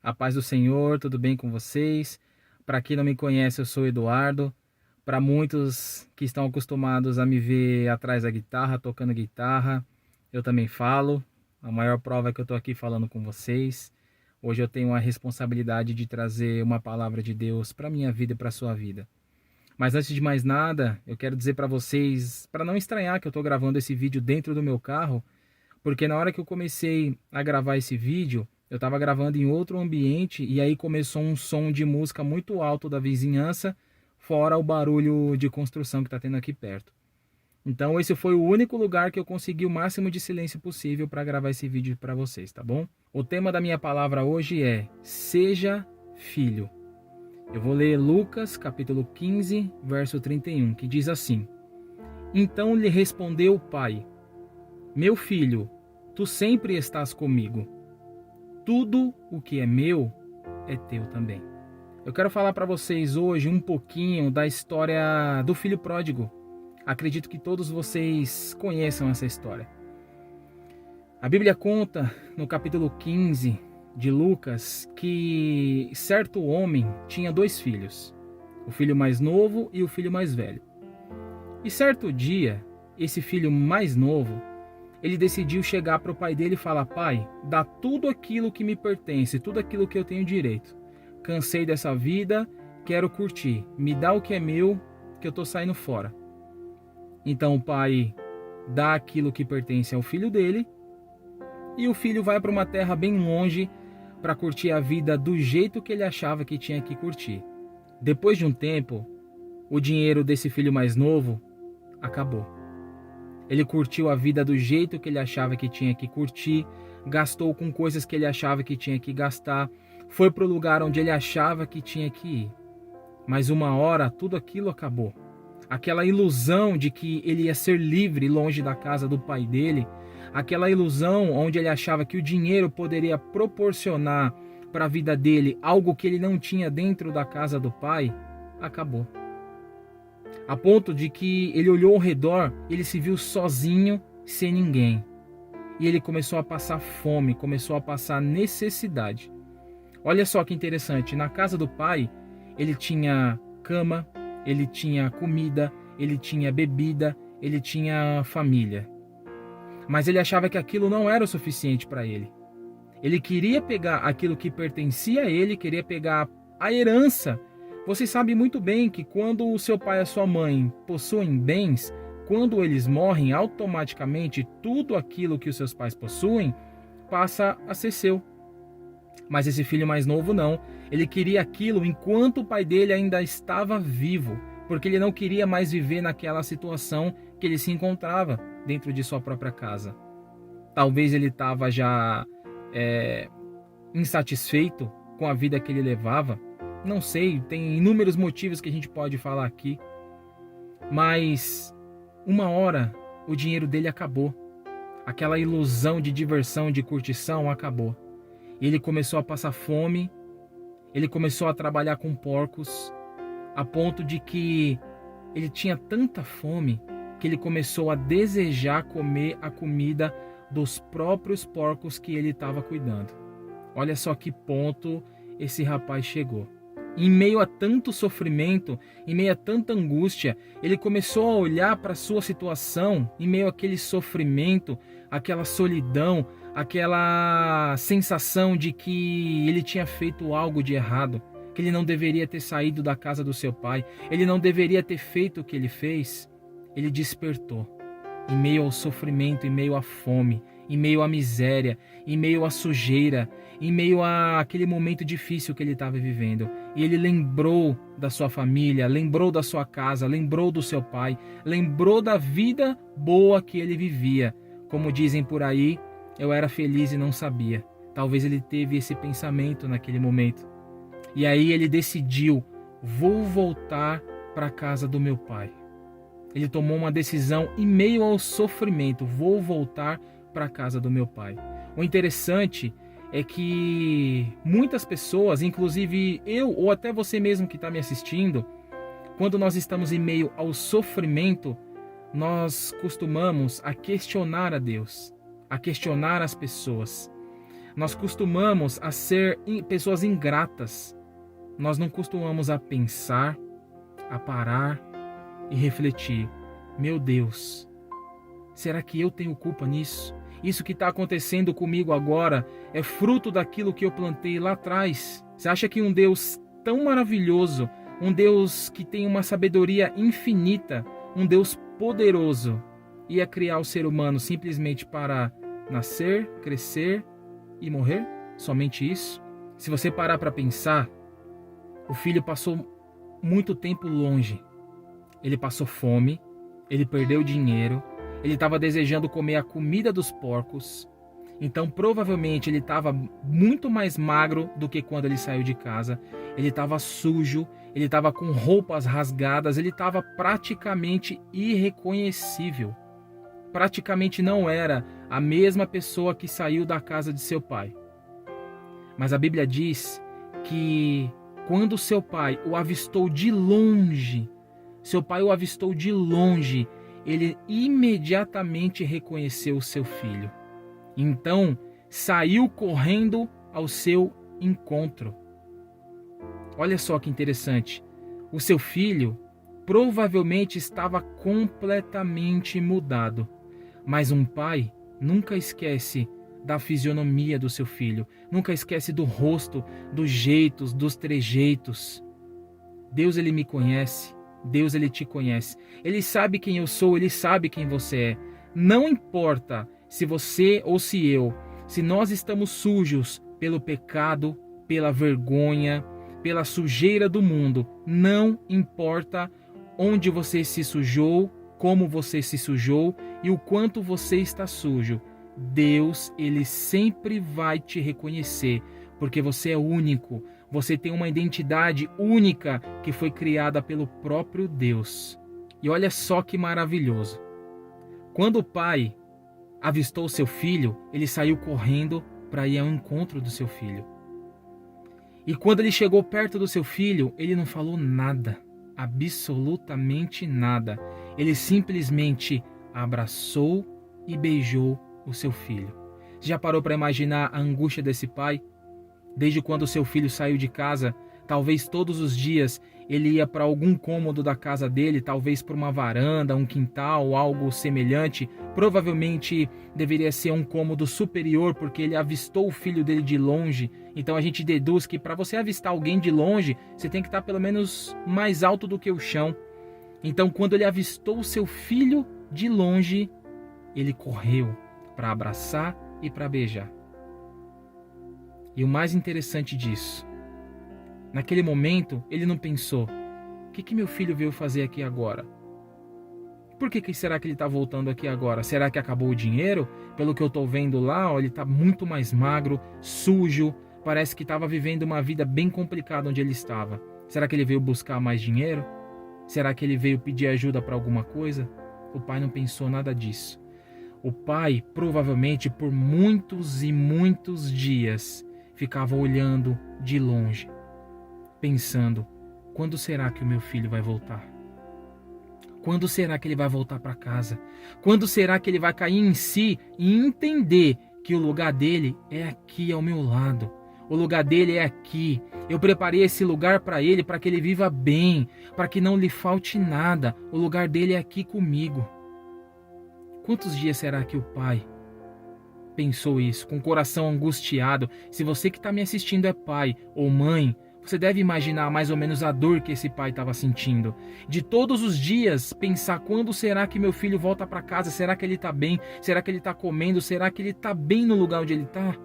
A paz do Senhor, tudo bem com vocês? Para quem não me conhece, eu sou Eduardo. Para muitos que estão acostumados a me ver atrás da guitarra, tocando guitarra, eu também falo. A maior prova é que eu estou aqui falando com vocês. Hoje eu tenho a responsabilidade de trazer uma palavra de Deus para minha vida e para a sua vida. Mas antes de mais nada, eu quero dizer para vocês, para não estranhar que eu estou gravando esse vídeo dentro do meu carro, porque na hora que eu comecei a gravar esse vídeo, eu estava gravando em outro ambiente e aí começou um som de música muito alto da vizinhança, fora o barulho de construção que está tendo aqui perto. Então esse foi o único lugar que eu consegui o máximo de silêncio possível para gravar esse vídeo para vocês, tá bom? O tema da minha palavra hoje é Seja Filho. Eu vou ler Lucas capítulo 15, verso 31, que diz assim: Então lhe respondeu o pai: Meu filho, tu sempre estás comigo. Tudo o que é meu é teu também. Eu quero falar para vocês hoje um pouquinho da história do filho pródigo. Acredito que todos vocês conheçam essa história. A Bíblia conta no capítulo 15 de Lucas que certo homem tinha 2 filhos, o filho mais novo e o filho mais velho. E certo dia, esse filho mais novo, ele decidiu chegar para o pai dele e falar: Pai, dá tudo aquilo que me pertence, tudo aquilo que eu tenho direito. Cansei dessa vida, quero curtir. Me dá o que é meu, que eu estou saindo fora. Então o pai dá aquilo que pertence ao filho dele e o filho vai para uma terra bem longe para curtir a vida do jeito que ele achava que tinha que curtir. Depois de um tempo, o dinheiro desse filho mais novo acabou. Ele curtiu a vida do jeito que ele achava que tinha que curtir, gastou com coisas que ele achava que tinha que gastar, foi para o lugar onde ele achava que tinha que ir. Mas uma hora tudo aquilo acabou. Aquela ilusão de que ele ia ser livre longe da casa do pai dele, aquela ilusão onde ele achava que o dinheiro poderia proporcionar para a vida dele algo que ele não tinha dentro da casa do pai, acabou. A ponto de que ele olhou ao redor, ele se viu sozinho, sem ninguém. E ele começou a passar fome, começou a passar necessidade. Olha só que interessante, na casa do pai, ele tinha cama, ele tinha comida, ele tinha bebida, ele tinha família. Mas ele achava que aquilo não era o suficiente para ele. Ele queria pegar aquilo que pertencia a ele, queria pegar a herança. Você sabe muito bem que quando o seu pai e a sua mãe possuem bens, quando eles morrem, automaticamente tudo aquilo que os seus pais possuem passa a ser seu. Mas esse filho mais novo não. Ele queria aquilo enquanto o pai dele ainda estava vivo, porque ele não queria mais viver naquela situação que ele se encontrava dentro de sua própria casa. Talvez ele estava já insatisfeito com a vida que ele levava. Não sei, tem inúmeros motivos que a gente pode falar aqui. Mas uma hora o dinheiro dele acabou. Aquela ilusão de diversão, de curtição acabou. E ele começou a passar fome. Ele começou a trabalhar com porcos, a ponto de que ele tinha tanta fome que ele começou a desejar comer a comida dos próprios porcos que ele estava cuidando. Olha só que ponto esse rapaz chegou. Em meio a tanto sofrimento, em meio a tanta angústia, ele começou a olhar para a sua situação, em meio àquele sofrimento, aquela solidão, aquela sensação de que ele tinha feito algo de errado, que ele não deveria ter saído da casa do seu pai, ele não deveria ter feito o que ele fez. Ele despertou, em meio ao sofrimento, em meio à fome, em meio à miséria, em meio à sujeira, em meio àquele momento difícil que ele estava vivendo. E ele lembrou da sua família, lembrou da sua casa, lembrou do seu pai, lembrou da vida boa que ele vivia. Como dizem por aí, eu era feliz e não sabia. Talvez ele teve esse pensamento naquele momento. E aí ele decidiu: vou voltar para a casa do meu pai. Ele tomou uma decisão em meio ao sofrimento: vou voltar para a casa do meu pai. O interessante é que muitas pessoas, inclusive eu ou até você mesmo que está me assistindo, quando nós estamos em meio ao sofrimento, nós costumamos a questionar a Deus, a questionar as pessoas. Nós costumamos a ser pessoas ingratas. Nós não costumamos a pensar, a parar e refletir. Meu Deus, será que eu tenho culpa nisso? Isso que está acontecendo comigo agora é fruto daquilo que eu plantei lá atrás. Você acha que um Deus tão maravilhoso, um Deus que tem uma sabedoria infinita, um Deus poderoso, ia criar o ser humano simplesmente para nascer, crescer e morrer? Somente isso? Se você parar para pensar, o filho passou muito tempo longe. Ele passou fome, ele perdeu dinheiro, ele estava desejando comer a comida dos porcos. Então provavelmente ele estava muito mais magro do que quando ele saiu de casa. Ele estava sujo, ele estava com roupas rasgadas, ele estava praticamente irreconhecível. Praticamente não era a mesma pessoa que saiu da casa de seu pai. Mas a Bíblia diz que quando seu pai o avistou de longe, ele imediatamente reconheceu o seu filho. Então, saiu correndo ao seu encontro. Olha só que interessante. O seu filho provavelmente estava completamente mudado. Mas um pai nunca esquece da fisionomia do seu filho, nunca esquece do rosto, dos jeitos, dos trejeitos. Deus, ele me conhece, Deus, ele te conhece. Ele sabe quem eu sou, ele sabe quem você é. Não importa se você ou se eu, se nós estamos sujos pelo pecado, pela vergonha, pela sujeira do mundo, não importa onde você se sujou, como você se sujou e o quanto você está sujo. Deus, ele sempre vai te reconhecer, porque você é único, você tem uma identidade única que foi criada pelo próprio Deus. E olha só que maravilhoso. Quando o pai avistou seu filho, ele saiu correndo para ir ao encontro do seu filho. E quando ele chegou perto do seu filho, ele não falou nada, absolutamente nada. Ele simplesmente abraçou e beijou o seu filho. Já parou para imaginar a angústia desse pai? Desde quando o seu filho saiu de casa, talvez todos os dias ele ia para algum cômodo da casa dele, talvez para uma varanda, um quintal, algo semelhante. Provavelmente deveria ser um cômodo superior, porque ele avistou o filho dele de longe. Então a gente deduz que para você avistar alguém de longe, você tem que estar pelo menos mais alto do que o chão. Então quando ele avistou o seu filho de longe, ele correu para abraçar e para beijar. E o mais interessante disso, naquele momento ele não pensou: o que meu filho veio fazer aqui agora? Por que será que ele está voltando aqui agora? Será que acabou o dinheiro? Pelo que eu estou vendo lá, ele está muito mais magro, sujo, parece que estava vivendo uma vida bem complicada onde ele estava. Será que ele veio buscar mais dinheiro? Será que ele veio pedir ajuda para alguma coisa? O pai não pensou nada disso. O pai, provavelmente por muitos e muitos dias, ficava olhando de longe, pensando: quando será que o meu filho vai voltar? Quando será que ele vai voltar para casa? Quando será que ele vai cair em si e entender que o lugar dele é aqui ao meu lado? O lugar dele é aqui. Eu preparei esse lugar para ele, para que ele viva bem, para que não lhe falte nada. O lugar dele é aqui comigo. Quantos dias será que o pai pensou isso, com o coração angustiado? Se você que está me assistindo é pai ou mãe, você deve imaginar mais ou menos a dor que esse pai estava sentindo. De todos os dias pensar: quando será que meu filho volta para casa? Será que ele está bem? Será que ele está comendo? Será que ele está bem no lugar onde ele está?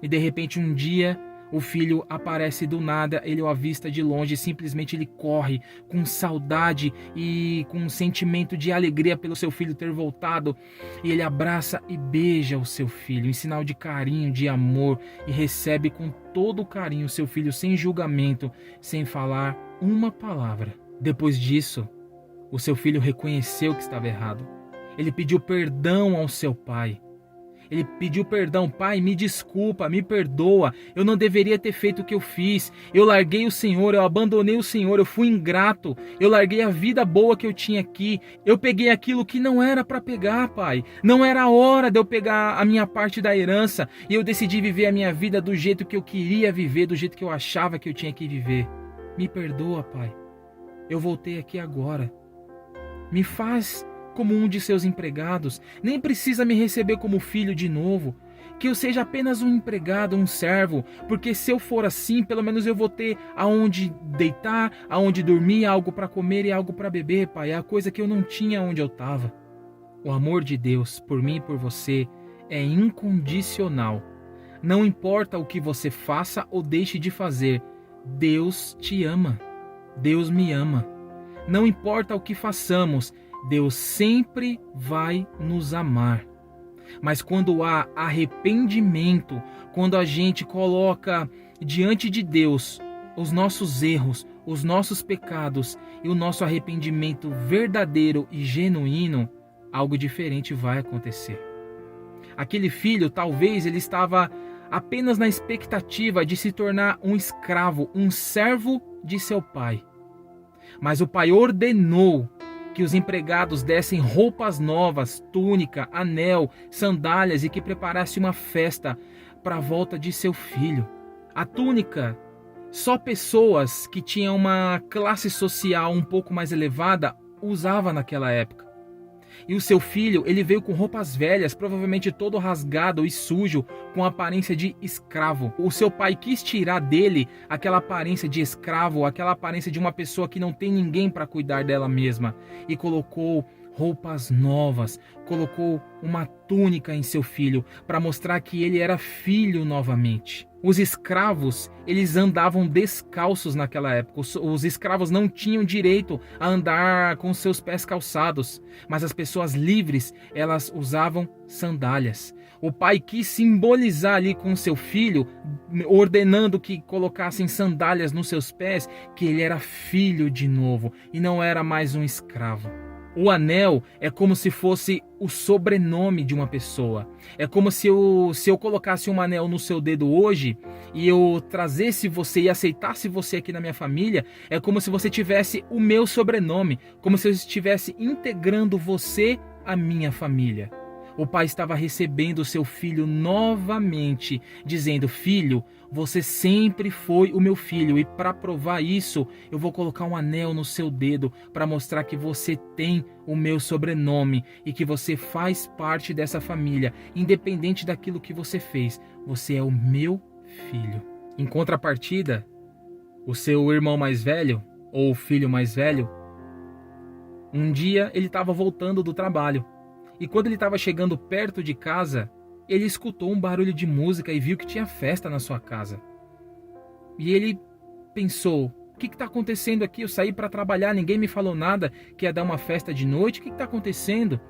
E de repente um dia o filho aparece do nada, ele o avista de longe, simplesmente ele corre com saudade e com um sentimento de alegria pelo seu filho ter voltado. E ele abraça e beija o seu filho em sinal de carinho, de amor, e recebe com todo o carinho o seu filho sem julgamento, sem falar uma palavra. Depois disso, o seu filho reconheceu que estava errado. Ele pediu perdão ao seu pai. Ele pediu perdão. Pai, me desculpa, me perdoa. Eu não deveria ter feito o que eu fiz. Eu larguei o Senhor, eu abandonei o Senhor, eu fui ingrato. Eu larguei a vida boa que eu tinha aqui. Eu peguei aquilo que não era para pegar, Pai. Não era a hora de eu pegar a minha parte da herança. E eu decidi viver a minha vida do jeito que eu queria viver, do jeito que eu achava que eu tinha que viver. Me perdoa, Pai. Eu voltei aqui agora. Me faz como um de seus empregados. Nem precisa me receber como filho de novo. Que eu seja apenas um empregado, um servo. Porque se eu for assim, pelo menos eu vou ter aonde deitar, aonde dormir, algo para comer e algo para beber, Pai. É a coisa que eu não tinha onde eu estava. O amor de Deus por mim e por você é incondicional. Não importa o que você faça ou deixe de fazer, Deus te ama. Deus me ama. Não importa o que façamos, Deus sempre vai nos amar. Mas quando há arrependimento, quando a gente coloca diante de Deus os nossos erros, os nossos pecados e o nosso arrependimento verdadeiro e genuíno, algo diferente vai acontecer. Aquele filho, talvez ele estava apenas na expectativa de se tornar um escravo, um servo de seu pai. Mas o pai ordenou que os empregados dessem roupas novas, túnica, anel, sandálias e que preparasse uma festa para a volta de seu filho. A túnica, só pessoas que tinham uma classe social um pouco mais elevada usavam naquela época. E o seu filho, ele veio com roupas velhas, provavelmente todo rasgado e sujo, com aparência de escravo. O seu pai quis tirar dele aquela aparência de escravo, aquela aparência de uma pessoa que não tem ninguém para cuidar dela mesma. E colocou roupas novas, colocou uma túnica em seu filho, para mostrar que ele era filho novamente. Os escravos, eles andavam descalços naquela época. Os escravos não tinham direito a andar com seus pés calçados, mas as pessoas livres, elas usavam sandálias. O pai quis simbolizar ali com seu filho, ordenando que colocassem sandálias nos seus pés, que ele era filho de novo e não era mais um escravo. O anel é como se fosse o sobrenome de uma pessoa. É como se eu colocasse um anel no seu dedo hoje e eu trazesse você e aceitasse você aqui na minha família, é como se você tivesse o meu sobrenome, como se eu estivesse integrando você à minha família. O pai estava recebendo seu filho novamente, dizendo: filho, você sempre foi o meu filho, e para provar isso, eu vou colocar um anel no seu dedo para mostrar que você tem o meu sobrenome e que você faz parte dessa família, independente daquilo que você fez. Você é o meu filho. Em contrapartida, o seu irmão mais velho, ou o filho mais velho, um dia ele estava voltando do trabalho. E quando ele estava chegando perto de casa, ele escutou um barulho de música e viu que tinha festa na sua casa. E ele pensou: o que está acontecendo aqui? Eu saí para trabalhar, ninguém me falou nada que ia dar uma festa de noite, o que está acontecendo?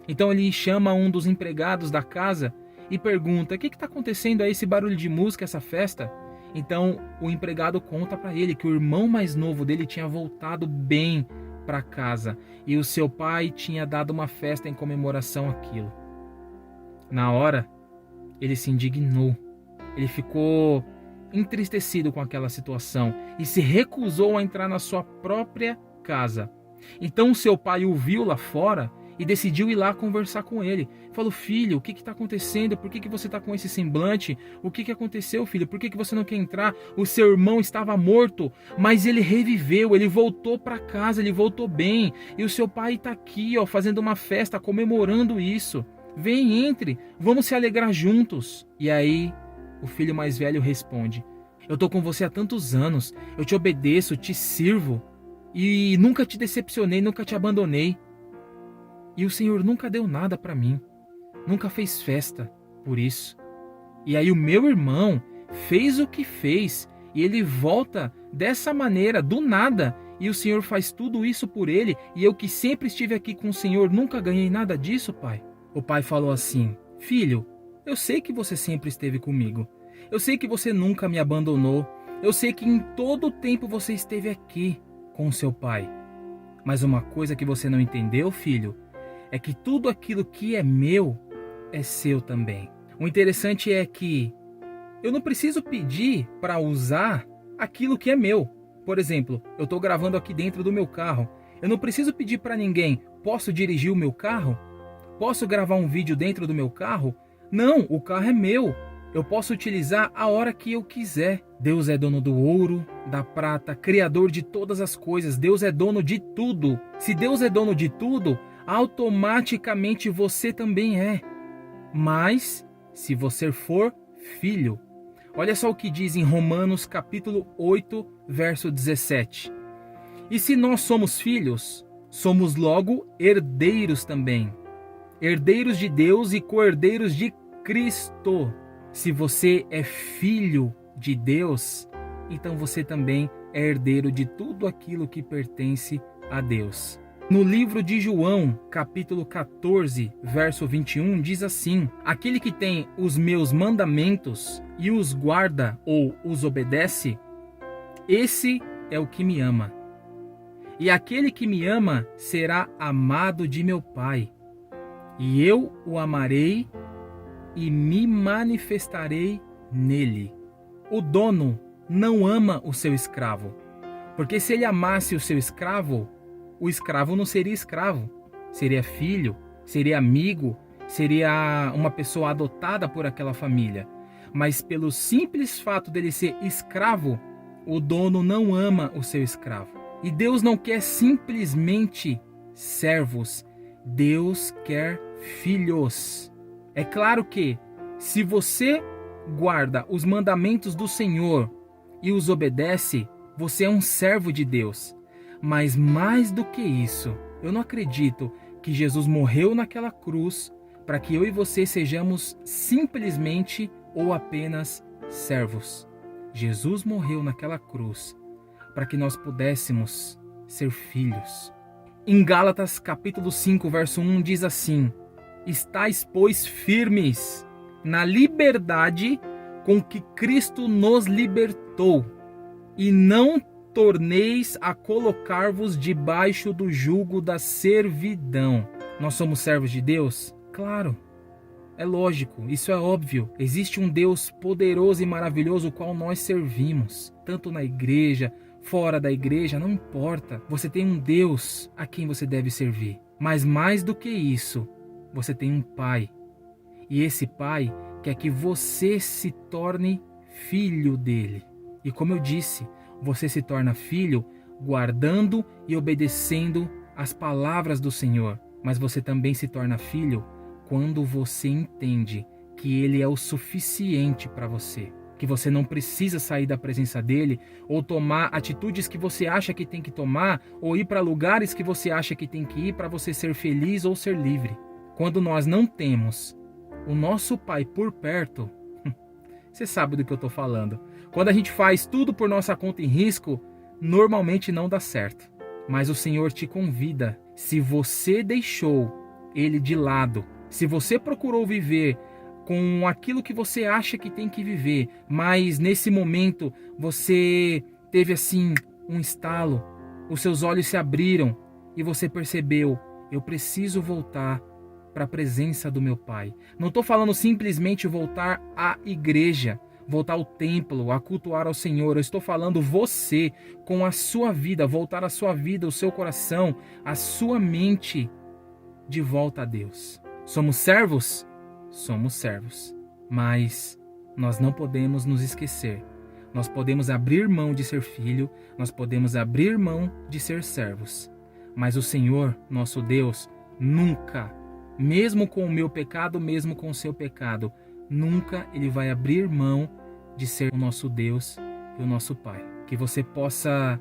Então ele chama um dos empregados da casa e pergunta: o que está acontecendo aí, esse barulho de música, essa festa? Então o empregado conta para ele que o irmão mais novo dele tinha voltado bem para casa e o seu pai tinha dado uma festa em comemoração àquilo. Na hora, ele se indignou, ele ficou entristecido com aquela situação e se recusou a entrar na sua própria casa. Então seu pai o viu lá fora e decidiu ir lá conversar com ele. Falou: filho, o que está acontecendo? Por que você está com esse semblante? O que aconteceu, filho? Por que você não quer entrar? O seu irmão estava morto, mas ele reviveu, ele voltou para casa, ele voltou bem. E o seu pai está aqui, fazendo uma festa, comemorando isso. Vem, entre, vamos se alegrar juntos. E aí, o filho mais velho responde: eu estou com você há tantos anos, eu te obedeço, te sirvo, e nunca te decepcionei, nunca te abandonei. E o Senhor nunca deu nada para mim, nunca fez festa por isso. E aí o meu irmão fez o que fez, e ele volta dessa maneira, do nada, e o Senhor faz tudo isso por ele, e eu que sempre estive aqui com o Senhor, nunca ganhei nada disso, pai. O pai falou assim: filho, eu sei que você sempre esteve comigo, eu sei que você nunca me abandonou, eu sei que em todo o tempo você esteve aqui com o seu pai. Mas uma coisa que você não entendeu, filho, é que tudo aquilo que é meu é seu também. O interessante é que eu não preciso pedir para usar aquilo que é meu. Por exemplo, eu estou gravando aqui dentro do meu carro. Eu não preciso pedir para ninguém, posso dirigir o meu carro? Posso gravar um vídeo dentro do meu carro? Não, o carro é meu. Eu posso utilizar a hora que eu quiser. Deus é dono do ouro, da prata, criador de todas as coisas. Deus é dono de tudo. Se Deus é dono de tudo, automaticamente você também é. Mas, se você for filho, olha só o que diz em Romanos capítulo 8, verso 17. E se nós somos filhos, somos logo herdeiros também. Herdeiros de Deus e co-herdeiros de Cristo. Se você é filho de Deus, então você também é herdeiro de tudo aquilo que pertence a Deus. No livro de João, capítulo 14, verso 21, diz assim: aquele que tem os meus mandamentos e os guarda ou os obedece, esse é o que me ama. E aquele que me ama será amado de meu Pai. E eu o amarei e me manifestarei nele. O dono não ama o seu escravo, porque se ele amasse o seu escravo, o escravo não seria escravo, seria filho, seria amigo, seria uma pessoa adotada por aquela família. Mas pelo simples fato dele ser escravo, o dono não ama o seu escravo. E Deus não quer simplesmente servos, Deus quer filhos. É claro que, se você guarda os mandamentos do Senhor e os obedece, você é um servo de Deus. Mas mais do que isso, eu não acredito que Jesus morreu naquela cruz para que eu e você sejamos simplesmente ou apenas servos. Jesus morreu naquela cruz para que nós pudéssemos ser filhos. Em Gálatas capítulo 5, verso 1 diz assim: estais, pois, firmes na liberdade com que Cristo nos libertou, e não torneis a colocar-vos debaixo do jugo da servidão. Nós somos servos de Deus? Claro, é lógico, isso é óbvio. Existe um Deus poderoso e maravilhoso, o qual nós servimos, tanto na igreja, fora da igreja, não importa. Você tem um Deus a quem você deve servir. Mas mais do que isso, você tem um Pai. E esse Pai quer que você se torne filho dele. E como eu disse, você se torna filho guardando e obedecendo as palavras do Senhor. Mas você também se torna filho quando você entende que ele é o suficiente para você. Que você não precisa sair da presença dele ou tomar atitudes que você acha que tem que tomar ou ir para lugares que você acha que tem que ir para você ser feliz ou ser livre. Quando nós não temos o nosso Pai por perto, você sabe do que eu estou falando. Quando a gente faz tudo por nossa conta em risco, normalmente não dá certo. Mas o Senhor te convida, se você deixou ele de lado, se você procurou viver com aquilo que você acha que tem que viver, mas nesse momento você teve assim um estalo, os seus olhos se abriram e você percebeu: eu preciso voltar para a presença do meu Pai. Não estou falando simplesmente voltar à igreja, voltar ao templo, a cultuar ao Senhor. Eu estou falando você, com a sua vida, voltar a sua vida, o seu coração, a sua mente de volta a Deus. Somos servos? Somos servos. Mas nós não podemos nos esquecer. Nós podemos abrir mão de ser filho, nós podemos abrir mão de ser servos. Mas o Senhor, nosso Deus, nunca, mesmo com o meu pecado, mesmo com o seu pecado, nunca ele vai abrir mão de ser o nosso Deus e o nosso Pai. Que você possa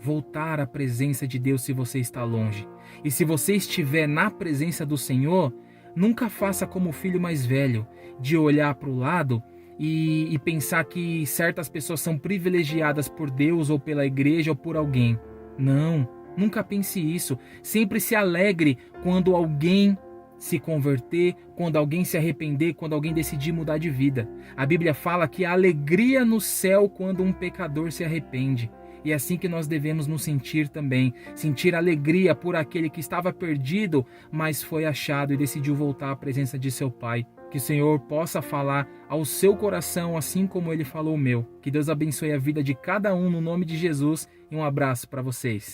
voltar à presença de Deus se você está longe. E se você estiver na presença do Senhor, nunca faça como o filho mais velho, de olhar para o lado e pensar que certas pessoas são privilegiadas por Deus ou pela igreja ou por alguém. Não, nunca pense isso. Sempre se alegre quando alguém se converter, quando alguém se arrepender, quando alguém decidir mudar de vida. A Bíblia fala que há alegria no céu quando um pecador se arrepende. E é assim que nós devemos nos sentir também. Sentir alegria por aquele que estava perdido, mas foi achado e decidiu voltar à presença de seu Pai. Que o Senhor possa falar ao seu coração, assim como Ele falou o meu. Que Deus abençoe a vida de cada um no nome de Jesus. E um abraço para vocês.